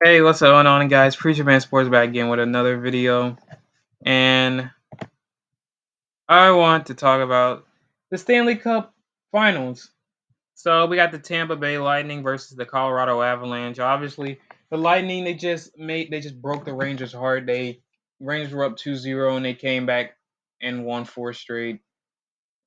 Hey, what's going on, guys? Preacher Man Sports back again with another video, and I want to talk about the Stanley Cup Finals. So we got the Tampa Bay Lightning versus the Colorado Avalanche. Obviously, the Lightning they just broke the Rangers hard. Rangers were up 2-0 and they came back and won four straight.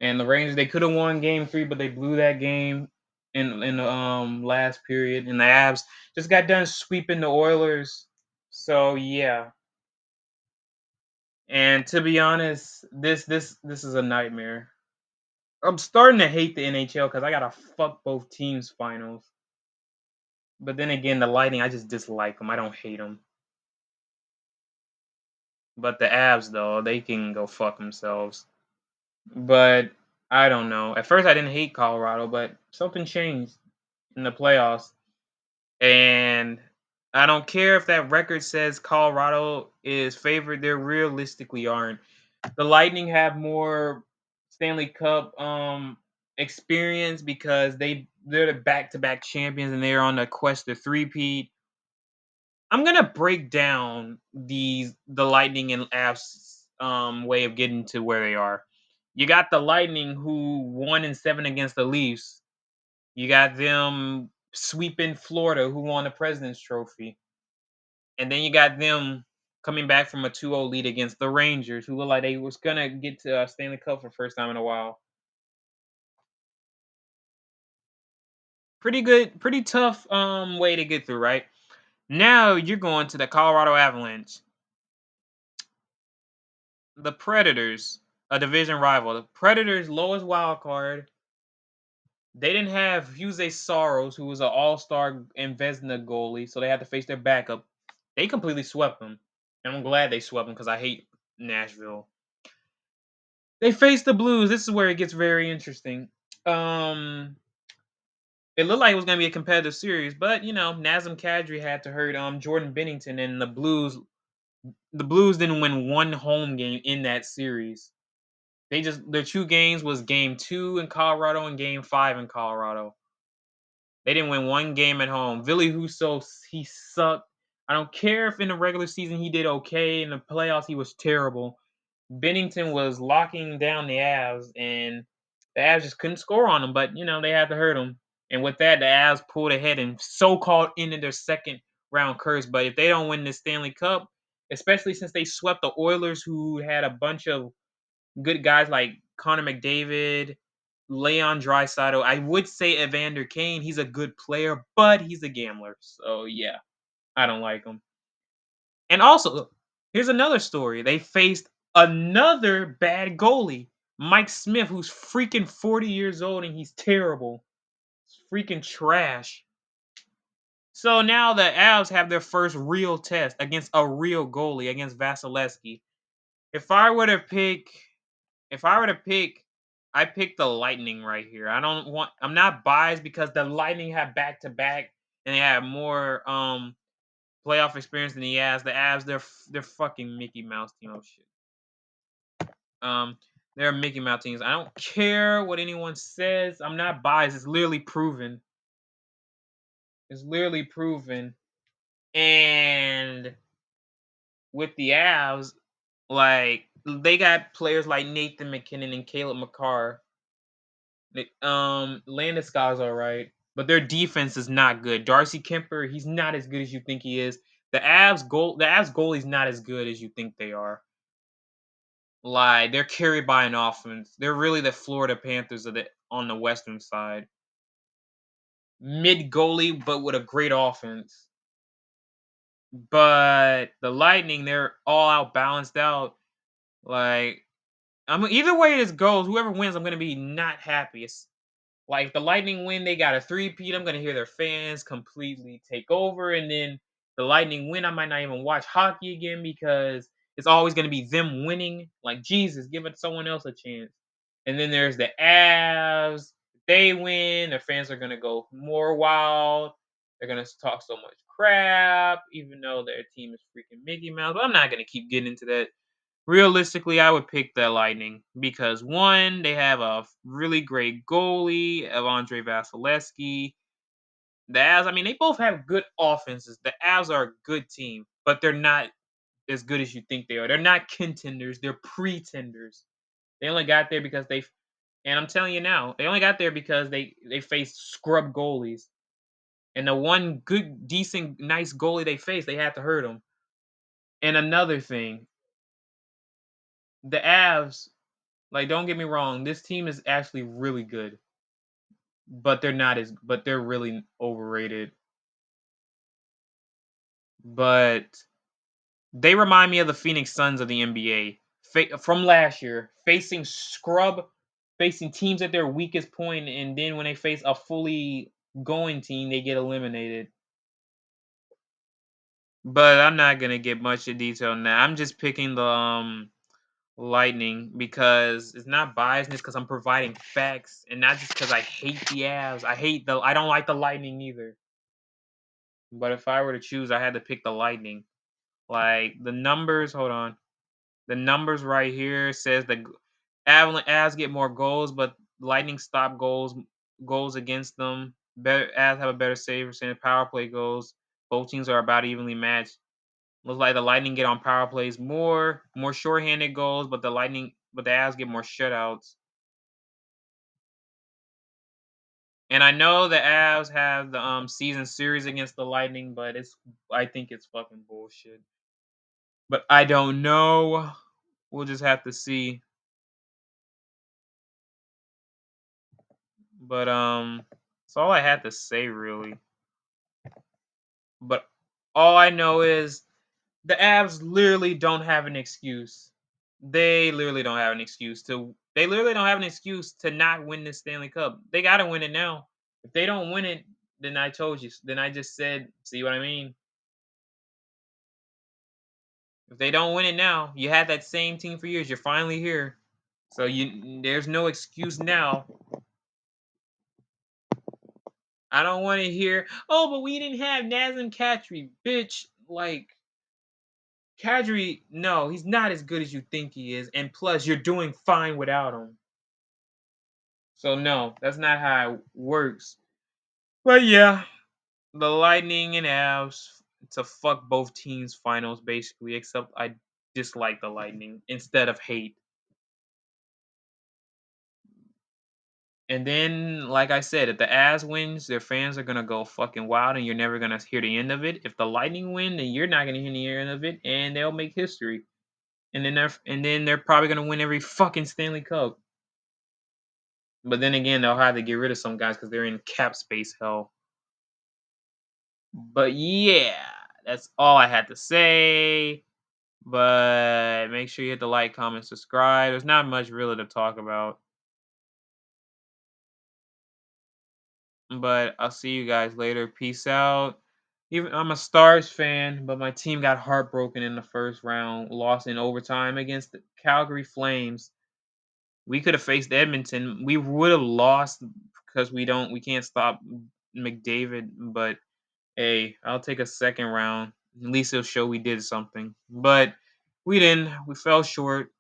And the Rangers they could have won Game 3, but they blew that game in the last period. And the Avs just got done sweeping the Oilers. So yeah. And to be honest, this is a nightmare. I'm starting to hate the NHL because I gotta fuck both teams finals. But then again, the Lightning, I just dislike them. I don't hate them. But the Avs, though, they can go fuck themselves. But I don't know. At first, I didn't hate Colorado, but something changed in the playoffs, and I don't care if that record says Colorado is favored. They realistically aren't. The Lightning have more Stanley Cup experience because they're the back to back champions and they're on the quest to three-peat. I'm gonna break down the Lightning and Avs way of getting to where they are. You got the Lightning who won in seven against the Leafs. You got them sweeping Florida who won the President's Trophy. And then you got them coming back from a 2-0 lead against the Rangers, who looked like they was gonna get to Stanley Cup for the first time in a while. Pretty good, pretty tough way to get through, right? Now you're going to the Colorado Avalanche, the Predators, a division rival. The Predators' lowest wild card. They didn't have Jose Soros, who was an all-star and Vezina goalie, so they had to face their backup. They completely swept them, and I'm glad they swept them because I hate Nashville. They faced the Blues. This is where it gets very interesting. Um, it looked like it was going to be a competitive series, but Nazem Kadri had to hurt Jordan Bennington, and the Blues didn't win one home game in that series. Their two games was game 2 in Colorado and game 5 in Colorado. They didn't win one game at home. Billy Husso, he sucked. I don't care if in the regular season he did okay. In the playoffs, he was terrible. Bennington was locking down the Avs, and the Avs just couldn't score on them. But they had to hurt them, and with that, the Avs pulled ahead and so-called ended their second round curse. But if they don't win the Stanley Cup, especially since they swept the Oilers, who had a bunch of good guys like Connor McDavid, Leon Draisaitl, I would say Evander Kane. He's a good player, but he's a gambler. So yeah, I don't like him. And also, here's another story. They faced another bad goalie, Mike Smith, who's freaking 40 years old and he's terrible. He's freaking trash. So now the Avs have their first real test against a real goalie, against Vasilevsky. If I were to pick, if I were to pick, I pick the Lightning right here. I'm not biased because the Lightning have back to back and they have more playoff experience than he has. The Avs, they're fucking Mickey Mouse team. Oh shit. Um, they're Mickey Mouse teams. I don't care what anyone says. I'm not biased. It's literally proven. It's literally proven. And with the Avs, like they got players like Nathan McKinnon and Caleb McCarr. Landeskog's all right, but their defense is not good. Darcy Kemper, he's not as good as you think he is. The Avs goalie's not as good as you think they are. Like they're carried by an offense. They're really the Florida Panthers on the western side. Mid goalie, but with a great offense. But the Lightning, they're all out balanced out. Like either way this goes, whoever wins, I'm gonna be not happy. Like if the Lightning win, they got a three-peat. I'm gonna hear their fans completely take over, and then the Lightning win. I might not even watch hockey again because it's always gonna be them winning. Like Jesus, give it someone else a chance. And then there's the Avs. They win. Their fans are gonna go more wild. They're gonna talk so much crap, even though their team is freaking Mickey Mouse. But I'm not gonna keep getting into that. Realistically, I would pick the Lightning because one, they have a really great goalie, of Andre Vasilevsky. The Avs, I mean, they both have good offenses. The Avs are a good team, but they're not as good as you think they are. They're not contenders. They're pretenders. They only got there because and I'm telling you now, they only got there because they faced scrub goalies. And the one good, decent, nice goalie they faced, they had to hurt him. And another thing, the Avs, like, don't get me wrong, this team is actually really good, but they're really overrated. But they remind me of the Phoenix Suns of the NBA from last year, facing teams at their weakest point, and then when they face a fully going team, they get eliminated. But I'm not gonna get much in detail now. I'm just picking the Lightning because it's not biasness because I'm providing facts and not just because I hate the Avs. I don't like the Lightning either. But if I were to choose, I had to pick the Lightning. Like the numbers, hold on. The numbers right here says the Avalanche Avs get more goals, but Lightning stop goals against them. Better Avs have a better save percentage. Power play goals. Both teams are about evenly matched. Looks like the Lightning get on power plays more shorthanded goals, but the Avs get more shutouts. And I know the Avs have the season series against the Lightning, but I think it's fucking bullshit. But I don't know. We'll just have to see. But that's all I had to say really. But all I know is the Avs literally don't have an excuse. They literally don't have an excuse to not win this Stanley Cup. They got to win it now. If they don't win it, then I told you. Then I just said, see what I mean? If they don't win it now, you had that same team for years. You're finally here. So there's no excuse now. I don't want to hear, oh, but we didn't have Nazem Kadri, bitch. Like Kadri, no, he's not as good as you think he is, and plus, you're doing fine without him. So no, that's not how it works. But yeah, the Lightning and Avs to fuck both teams finals basically, except I dislike the Lightning instead of hate. And then, like I said, if the Avs wins, their fans are gonna go fucking wild, and you're never gonna hear the end of it. If the Lightning win, then you're not gonna hear the end of it, and they'll make history. And then they're probably gonna win every fucking Stanley Cup. But then again, they'll have to get rid of some guys because they're in cap space hell. But yeah, that's all I had to say. But make sure you hit the like, comment, subscribe. There's not much really to talk about. But I'll see you guys later. Peace out. Even I'm a Stars fan, but my team got heartbroken in the first round, lost in overtime against the Calgary Flames. We could have faced Edmonton. We would have lost because we can't stop McDavid, but hey, I'll take a second round. At least it'll show we did something. But we didn't. We fell short.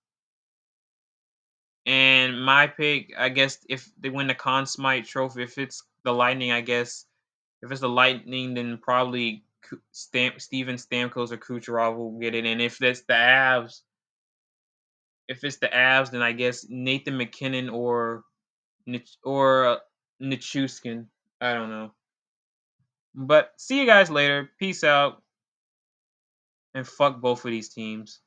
And my pick, I guess, if they win the Conn Smythe Trophy, if it's the Lightning, I guess if it's the Lightning, then probably Steven Stamkos or Kucherov will get it. And if it's the Avs, then I guess Nathan McKinnon or Nichushkin. I don't know. But see you guys later. Peace out. And fuck both of these teams.